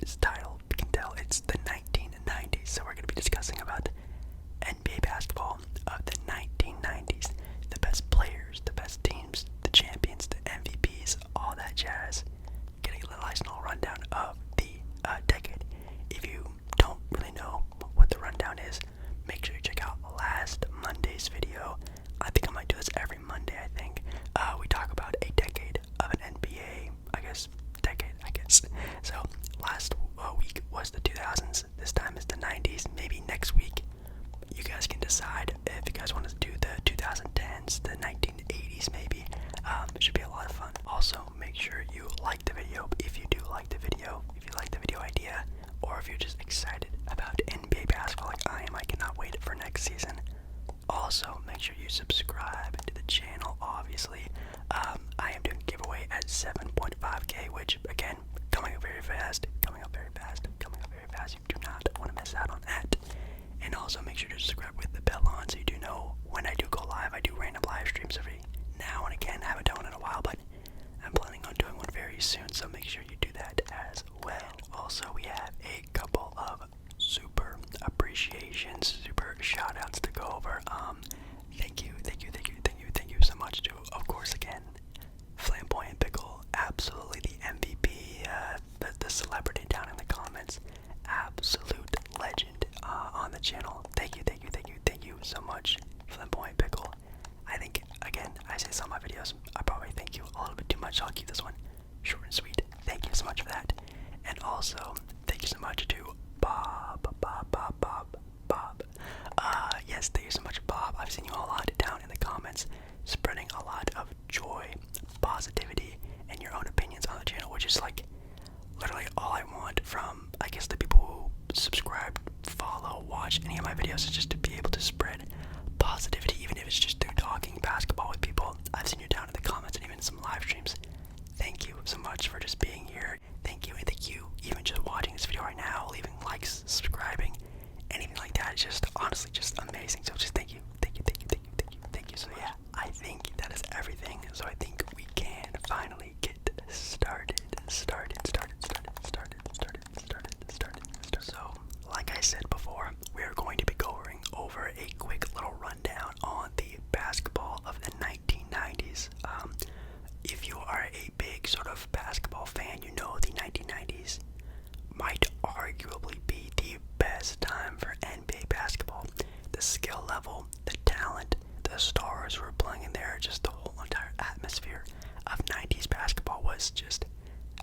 today's title, you can tell it's the 1990s. So we're going to be discussing about NBA basketball of the 1990s, the best players, the best teams, the champions, the MVPs, all that jazz. Getting a nice little rundown of the decade. If you don't really know what the rundown is, make sure you check out last Monday's video. I think I might do this every Monday, I think. We talk about a decade of an NBA, decade. So, last week was the 2000s. This time is the 90s. Maybe next week, you guys can decide if you guys want to do the 2010s, the 1980s maybe. It should be a lot of fun. Also, make sure you like the video if you do like the video, if you like the video idea, or if you're just excited about NBA basketball like I am. I cannot wait for next season. Also, make sure you subscribe to the channel, obviously. I am doing a giveaway at 7.5k, which, again, coming up very fast. You do not want to miss out on that. And also, make sure to subscribe with the bell on so you do know when I do go live. I do random live streams every now and again. I haven't done one in a while, but I'm planning on doing one very soon, so make sure you do that as well. Also, we have a couple of super appreciations, super shout outs to go over. Thank you so much to, of course, again, Flamboyant Pickle, absolutely the MVP, the celebrity down in the comments, absolute legend on the channel. Thank you so much, Flamboyant Pickle. I think, again, I say this on my videos, I probably thank you a little bit too much, so I'll keep this one short and sweet. Thank you so much for that. And also, thank you so much to Bob. Yes, thank you so much, Bob. I've seen you a lot down in the comments, spreading a lot of joy, positivity, and your own opinions on the channel, which is like literally all I want from, I guess, the people who subscribe, follow, watch any of my videos, is just to be able to spread positivity, even if it's just through talking basketball with people. I've seen you down in the comments and even some live streams. Thank you so much for just being here. Thank you, and thank you even just watching this video right now, leaving likes, subscribing, anything like that. It's just honestly just amazing. So just thank you. So yeah, I think that is everything. So I think we can finally get started. So, like I said before, we are going to be going over a quick little rundown on the basketball of the 1990s. If you are a big sort of basketball fan, you know the 1990s might arguably be the best time for NBA basketball. The skill level, the talent, the stars who were playing in there, just the whole entire atmosphere of 90s basketball was just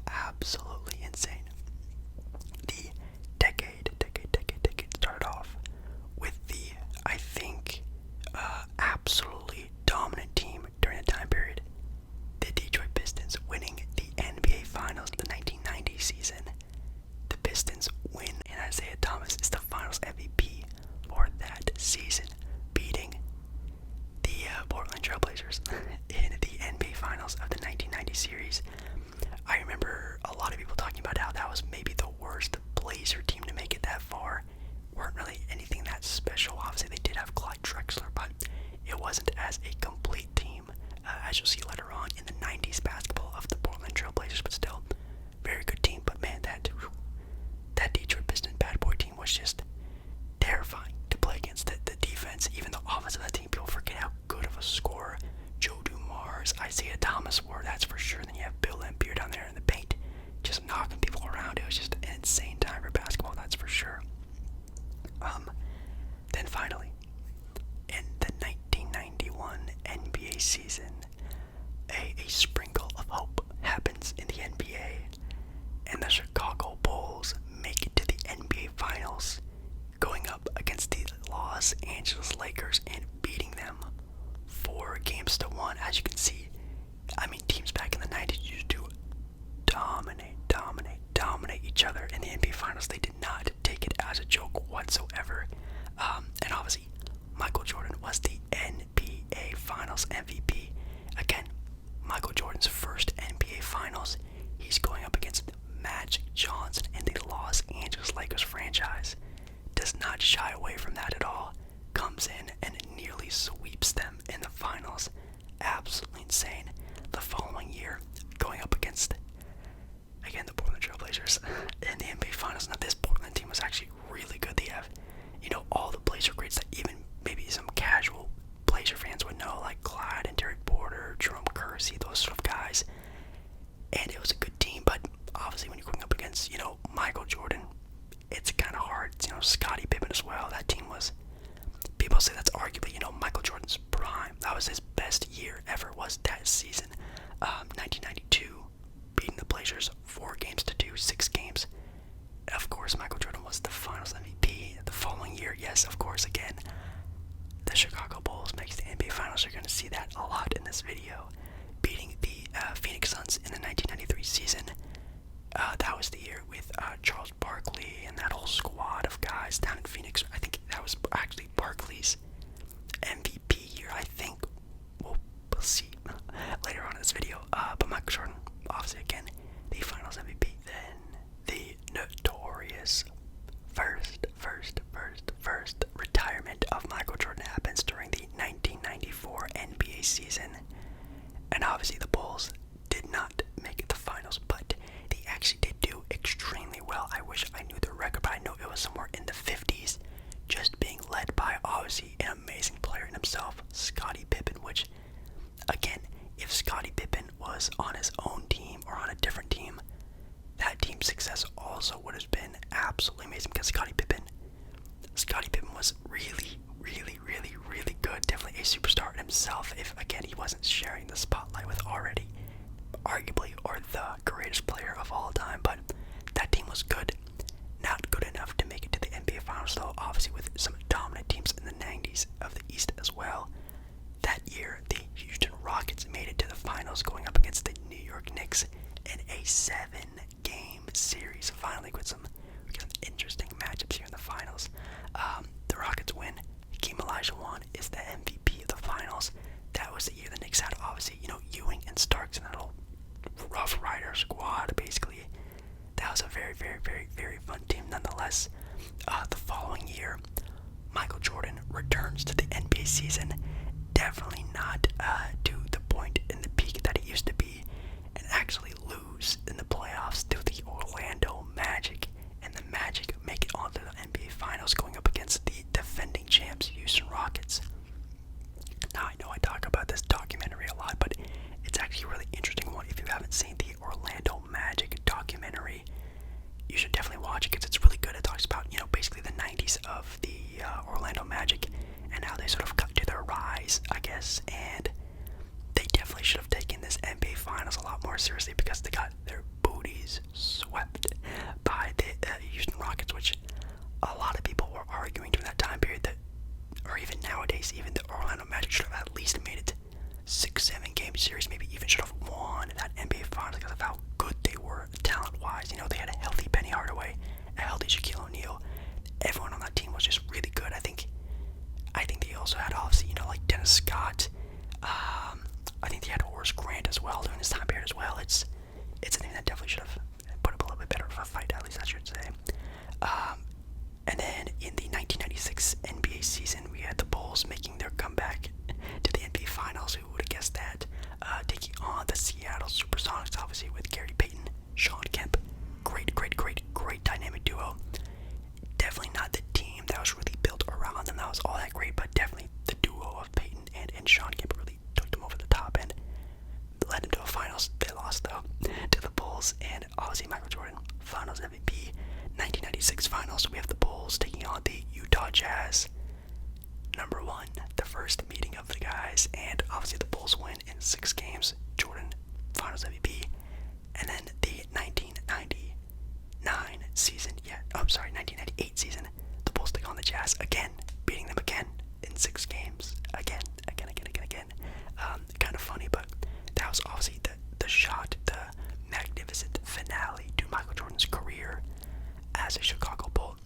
absolutely insane. The decade started off with the, I think, absolutely dominant team during the time period, the Detroit Pistons, winning the NBA Finals the 1990 season. The Pistons win, and Isaiah Thomas is the Finals MVP for that season, beating the Portland Trail Blazers in the NBA Finals of the 1990 series. players in the NBA Finals. Now, this Portland team was actually really good. They have, all the Blazer greats that even maybe some casual Blazer fans would know, like Clyde and Derek Porter, Jerome Kersey, those sort of guys. And it was a good team, but obviously when you're going up against, Michael Jordan, it's kind of hard. Scottie Pippen as well. That team was, people say that's arguably, Michael Jordan's prime. That was his best year ever, was that season. 1992, beating the Blazers 4-2, 6 games. Of course, Michael Jordan was the Finals MVP. The following year, yes, of course, again, the Chicago Bulls makes the NBA Finals. You're going to see that a lot in this video. Beating the Phoenix Suns in the 1993 season. That was the year with Charles Barkley and that whole squad of guys down in Phoenix. I think that was actually Barkley's MVP year, I think. We'll see later on in this video. But Michael Jordan, obviously, again, the Finals MVP. Then the notorious first retirement of Michael Jordan happens during the 1994 NBA season. And obviously the Bulls did not make it to finals, but they actually did do extremely well. I wish I knew the record, but I know it was somewhere in the 50s, just being led by, obviously, an amazing player in himself, Scottie Pippen, which, again, if Scottie Pippen was on his own team or on a different team, that team's success also would have been absolutely amazing, because Scottie Pippen was really good, definitely a superstar in himself, if, again, he wasn't sharing the spotlight with already, arguably, or the greatest player of all time. But that team was good, not good enough to make it to the NBA Finals, though, obviously with some dominant teams in the 90s of the East as well. That year, the Houston Rockets made it to the finals, going up against the New York Knicks in a 7-game series, finally, with some interesting matchups here in the finals. The Rockets win. Hakeem Olajuwon is the MVP of the finals. That was the year the Knicks had, obviously, Ewing and Starks and that whole Rough Rider squad, basically. That was a very fun team nonetheless. The following year, Michael Jordan returns to the NBA season, definitely not to the point in the peak that he used to be, and actually lose in the playoffs to the Orlando Magic, and the Magic make it onto the NBA Finals, going up against the defending champs, Houston Rockets. Now, I know I talk about this documentary a lot, but it's actually a really interesting one. If you haven't seen the Orlando Magic documentary, you should definitely watch it, because it's really good. It talks about, basically the 90s of the Orlando Magic and how they sort of cut to their rise, I guess, and they definitely should have taken this NBA Finals a lot more seriously, because they got their booties swept by the Houston Rockets, which a lot of people were arguing during that time period that, or even nowadays, even the Orlando Magic should have at least made it 6-7 game series, maybe even should have won that NBA Finals because of how good they were talent-wise. They had a healthy Penny Hardaway, a healthy Shaquille O'Neal. Everyone on that team was just really good. I think they also had, obviously, like Dennis Scott. I think they had Horace Grant as well during this time period as well. It's a team that definitely should have put up a little bit better of a fight, at least I should say. And then in the 1996 NBA season, we had the Bulls making their comeback to the NBA Finals. Who would have guessed that? Taking on the Seattle Supersonics, obviously, with Gary Payton, Sean Kemp. Great dynamic duo. Definitely not the team that was really built around them that was all that great, but definitely the duo of Payton and Sean Kemp really took them over the top and led them to a finals. They lost, though, to the Bulls, and obviously Michael Jordan, Finals MVP. 1996 Finals, we have the Bulls taking on the Utah Jazz. Number 1, the first meeting of the guys, and obviously the Bulls win in 6 games. Jordan, Finals MVP. And then the 1998 season, the Bulls take on the Jazz again, beating them again in 6 games. Again. Kind of funny, but that was obviously the shot, the magnificent finale to Michael Jordan's career as a Chicago Bull.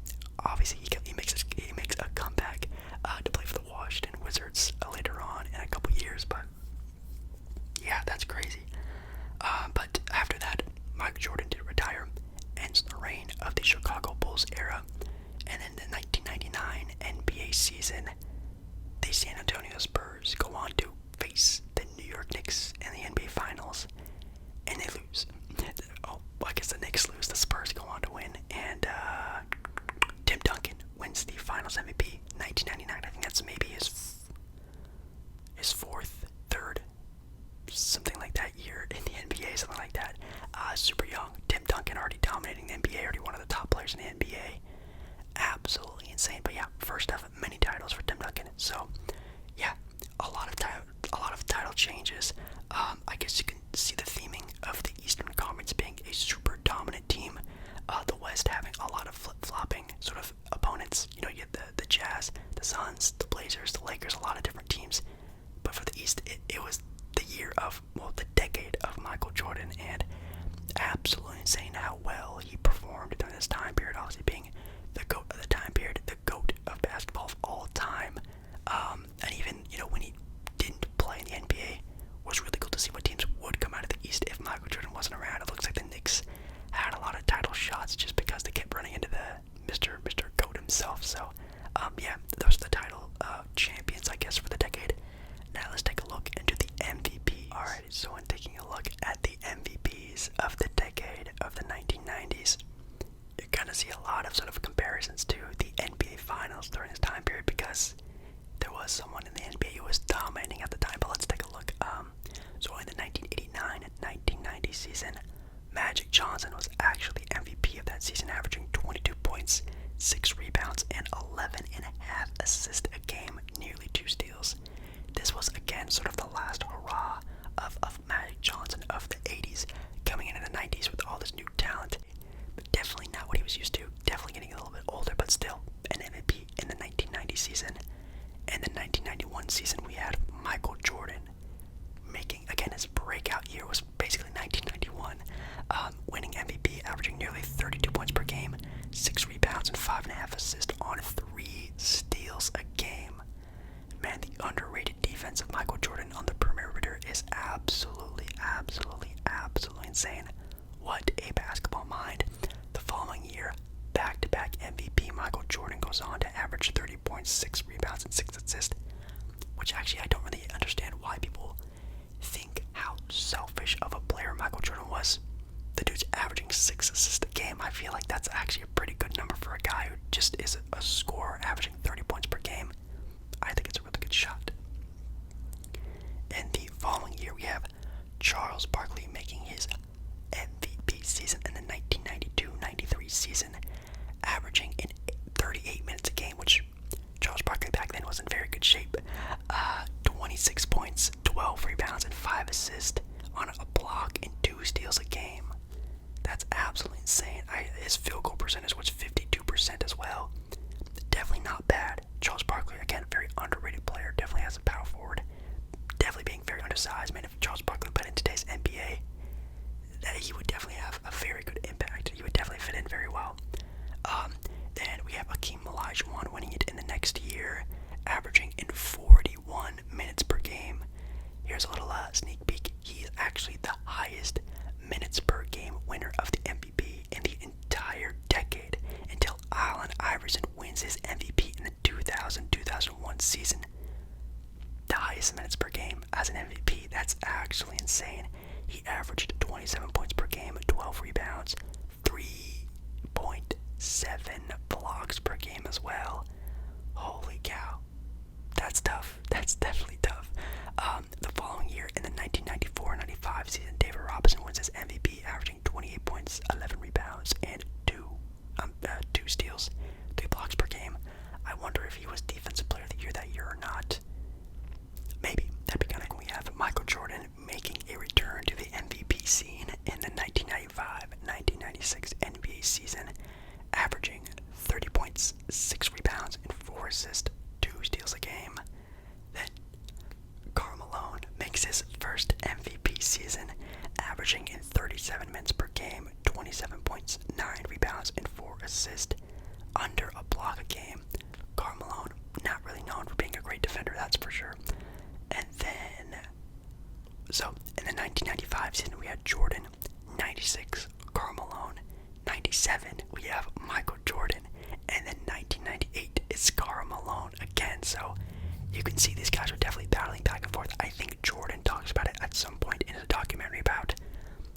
Obviously, he makes a comeback to play for the Washington Wizards later on in a couple years, but yeah, that's crazy. But West having a lot of flip-flopping sort of opponents. You know, you get the Jazz, the Suns, the Blazers, the Lakers, a lot of different teams. But for the East, it was the year of, well, the decade of Michael Jordan, and absolutely insane how well he performed during this time period, obviously being the GOAT of the time period, the GOAT of basketball of all time. And even, you know, when he didn't play in the NBA, it was really cool to see what teams would come out of the East if Michael Jordan wasn't around. It looks like the Knicks had a lot of title shots just because they kept running into the Mr. GOAT himself. So, yeah, those are the title champions, I guess, for the decade. Now let's take a look into the MVP. Alright, so when taking a look at the MVPs of the decade of the 1990s, you're gonna see a lot of sort of comparisons to the NBA Finals during this time period because there was someone in the NBA who was dominating at the time. But let's take a look. So in the 1989-1990 season, Magic Johnson was actually MVP of that season, averaging 22 points, 6 rebounds, and 11.5 assists a game, nearly 2 steals. This was again sort of the last hurrah of Magic Johnson of the 80s, coming into the 90s with all this new talent, but definitely not what he was used to. Definitely getting a little bit older, but still an MVP in the 1990 season. And the 1991 season, we had Michael Jordan making, again, his breakout year was basically 1991, winning MVP, averaging nearly 32 points per game, 6 rebounds, and 5.5 assists on 3 steals a game. Man, the underrated defense of Michael Jordan on the perimeter is absolutely insane. What a basketball mind. The following year, back-to-back MVP Michael Jordan goes on to average 30 points, 6 rebounds, and 6 assists, which actually I don't really understand why people think how selfish of a player Michael Jordan was. The dude's averaging 6 assists a game. I feel like that's actually a pretty good number for a guy who just is a scorer averaging 30 points per game. I think it's a really good shot. In the following year, we have Charles Barkley making his MVP season in the 1992-93 season, averaging in 38 minutes a game, which Charles Barkley back then was in very good shape. 26 points, 12 rebounds, and 5 assists on a block and 2 steals a game. That's absolutely insane. His field goal percentage was 52% as well. Definitely not bad. Charles Barkley, again, very underrated player. Definitely has a power forward. Definitely being very undersized. Man, if Charles Barkley played in today's NBA, he would definitely have a very good impact. He would definitely fit in very well. Then we have Hakeem Olajuwon winning it in the next year, averaging in 41 minutes per game. Here's a little sneak peek. He is actually the highest minutes per game winner of the MVP in the entire decade until Allen Iverson wins his MVP in the 2000-2001 season. The highest minutes per game as an MVP. That's actually insane. He averaged 27 points per game, 12 rebounds, 3.7 blocks per game as well. Holy cow. That's tough. That's definitely tough. The following year, in the 1994-95 season, David Robinson wins his MVP, averaging 28 points, 11 rebounds, and 2 steals, 3 blocks per game. I wonder if he was Defensive Player of the Year that year or not. Maybe. That'd be kind of cool. We have Michael Jordan making a return to the MVP scene in the 1995-1996 NBA season, averaging 30 points, 6 rebounds, and 4 assists, 2 steals a game. Then Karl Malone makes his first MVP season, averaging in 37 minutes per game, 27 points, 9 rebounds, and 4 assists, under a block a game. Karl Malone, not really known for being a great defender, that's for sure. And then, so in the 1995 season, we had Jordan, 96, Karl Malone, 97, we have Michael Jordan, and then 1998, it's Karl Malone again. So you can see these guys are definitely battling back and forth. I think Jordan talks about it at some point in a documentary about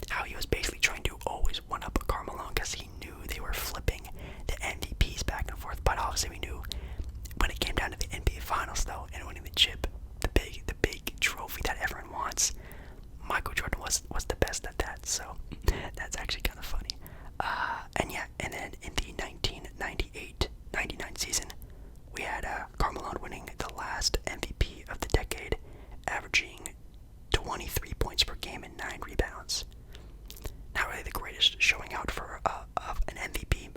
how he was basically trying to always one-up Karl Malone because he knew they were flipping the MVPs back and forth. But obviously we knew when it came down to the NBA Finals, though, and winning the chip, the big trophy that everyone wants, Michael Jordan was the best at that. So that's actually kind of funny. And then in the 1998-99 season, we had Karl Malone winning the last MVP of the decade, averaging 23 points per game and 9 rebounds. Not really the greatest showing out for of an MVP.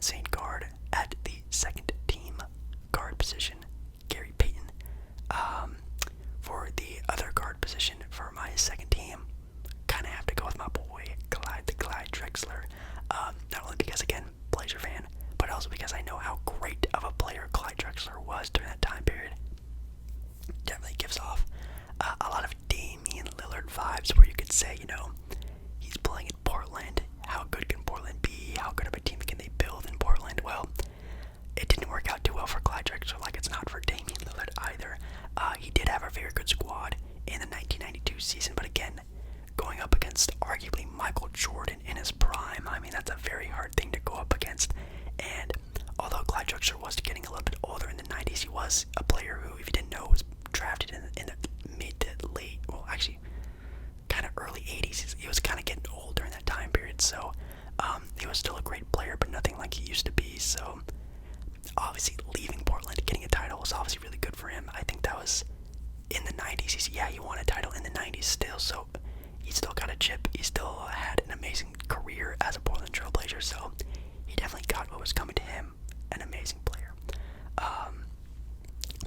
insane guard at the second team guard position, Gary Payton. For the other guard position for my second team, kind of have to go with my boy, Clyde the Clyde Drexler. Not only because, again, Blazer fan, but also because I know how great of a player Clyde Drexler was during that time period. Definitely gives off a lot of Damian Lillard vibes, where you could say, he's playing in Portland. How good can Portland be? How good of a team can they build in Portland? Well, it didn't work out too well for Clyde Drexler, like it's not for Damian Lillard either. He did have a very good squad in the 1992 season, but again, going up against arguably Michael Jordan in his prime, I mean, that's a very hard thing to go up against. And although Clyde Drexler was getting a little bit older in the 90s, he was a player who, if you didn't know, was drafted in the mid to late, well, actually, kind of early 80s. He was kind of getting old during that time period, so he was still a great player, but nothing like he used to be. So obviously, leaving Portland, getting a title was obviously really good for him. I think that was in the 90s. He won a title in the 90s still, so he still got a chip. He still had an amazing career as a Portland Trailblazer, so he definitely got what was coming to him. An amazing player.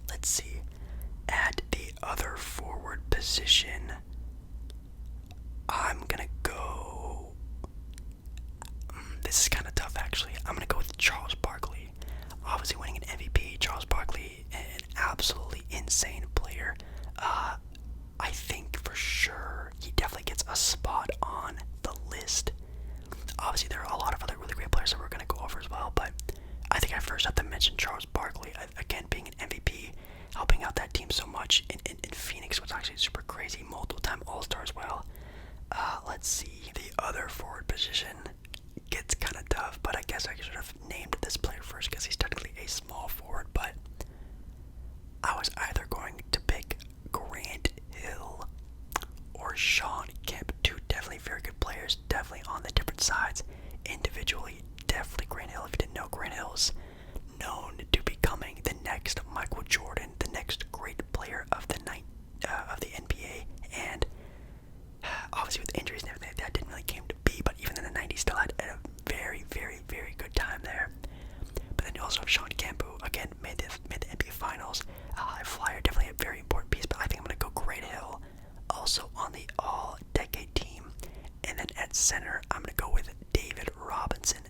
Let's see. At the other forward position, I'm gonna go. This is kind of tough, actually. I'm gonna go with Charles Barkley. Obviously, winning an MVP. Charles Barkley, an absolutely insane player. I think for sure he definitely gets a spot on the list. Obviously, there are a lot of other really great players that we're gonna go over as well, but I think I first have to mention Charles Barkley. Again, being an MVP, helping out that team so much in Phoenix was actually super crazy. Multiple-time All-Star as well. Let's see. The other forward position gets kind of tough, but I guess I should have named this player first because he's technically a small forward, but I was either going to pick Grant Hill or Sean Kemp. Two definitely very good players, definitely on the different sides. Individually, definitely Grant Hill. If you didn't know, Grant Hill's known to becoming the next Michael Jordan, the next great player of the NBA, and obviously with injuries and everything, that didn't really came to be, but even in the 90s, still had a very, very, very good time there. But then you also have Sean Kemp, who again made the NBA Finals. High flyer, definitely a very important piece, but I think I'm gonna go Grant Hill, also on the All-Decade team. And then at center, I'm gonna go with David Robinson.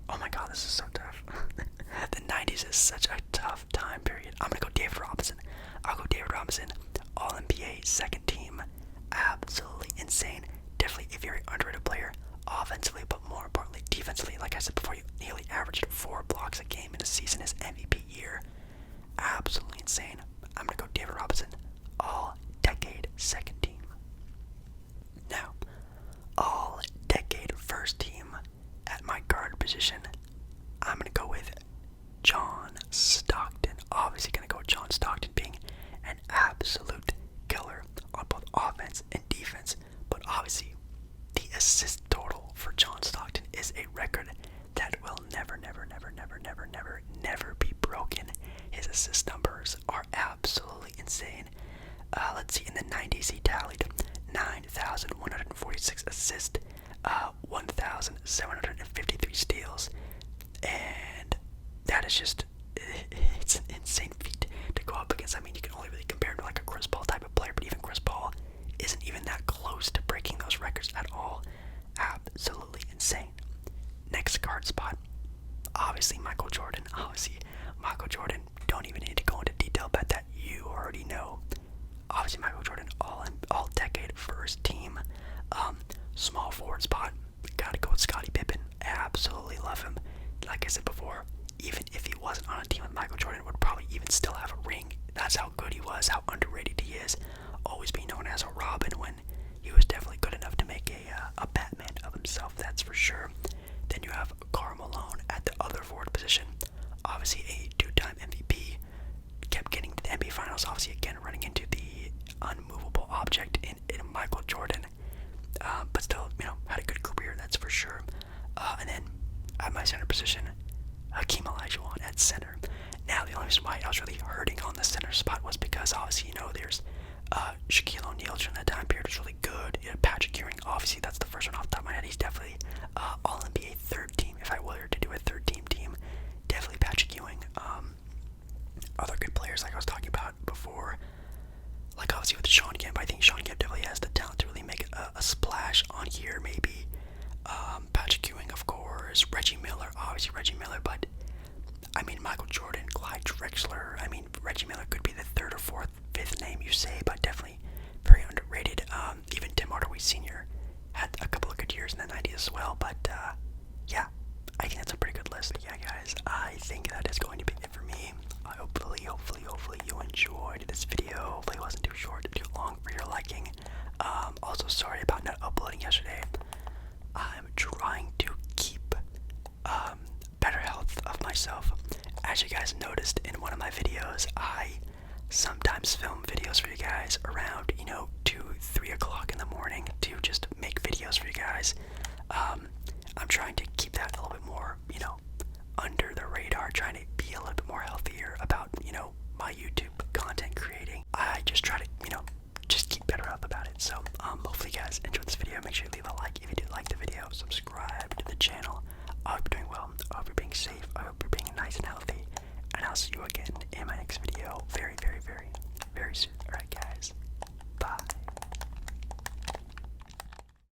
Oh my god, this is so tough. The 90s is such a tough time period. I'm gonna go David Robinson. I'll go David Robinson, All-NBA, second team. Absolutely insane. Definitely a very underrated player, offensively, but more importantly, defensively. Like I said before, he nearly averaged 4 blocks a game in a season, his MVP year. Absolutely insane. I'm gonna go David Robinson, All-Decade, second team. Now, All-Decade, first team. At my guard position, I'm going to go with John Stockton. Obviously going to go with John Stockton being an absolute killer on both offense and defense. But obviously, the assist total for John Stockton is a record that will never be broken. His assist numbers are absolutely insane. Let's see, in the 90s he tallied 9,146 assists, 1,753 steals, and that is just, it's an insane feat to go up against. I mean, you can only really compare him to like a Chris Paul type of player, but even Chris Paul isn't even that close to breaking those records at all. Absolutely insane. Next guard spot, obviously Michael Jordan. Don't even need to go into detail about that. You already know. Obviously Michael Jordan, all-decade first team. Small forward spot, gotta go with Scottie Pippen. Absolutely love him. Like I said before, even if he wasn't on a team with Michael Jordan, would probably even still have a ring. That's how good he was, how underrated he is. Always being known as a Robin when he was definitely good enough to make a Batman of himself, that's for sure. Then you have Karl Malone at the other forward position. Obviously a 2-time MVP. Kept getting to the NBA Finals, obviously again running into the unmovable object in Michael Jordan. But still, had a good career, that's for sure. And then at my center position, Hakeem Olajuwon at center. Now, the only reason why I was really hurting on the center spot was because obviously, there's Shaquille O'Neal during that time period was really good. Patrick Ewing, obviously, that's the first one off the top of my head. He's definitely All-NBA third course, Reggie Miller, obviously Reggie Miller, but I mean, Michael Jordan, Clyde Drexler. I mean, Reggie Miller could be the third or fourth, fifth name you say, but definitely very underrated. Even Tim Hardaway Sr. had a couple of good years in the 90s as well, but yeah, I think that's a pretty good list. But yeah, guys, I think that is going to be it for me. Hopefully you enjoyed this video. Hopefully it wasn't too short, too long for your liking. Also, sorry about not uploading yesterday. I'm trying to keep better health of myself. As you guys noticed in one of my videos, I sometimes film videos for you guys around, 2-3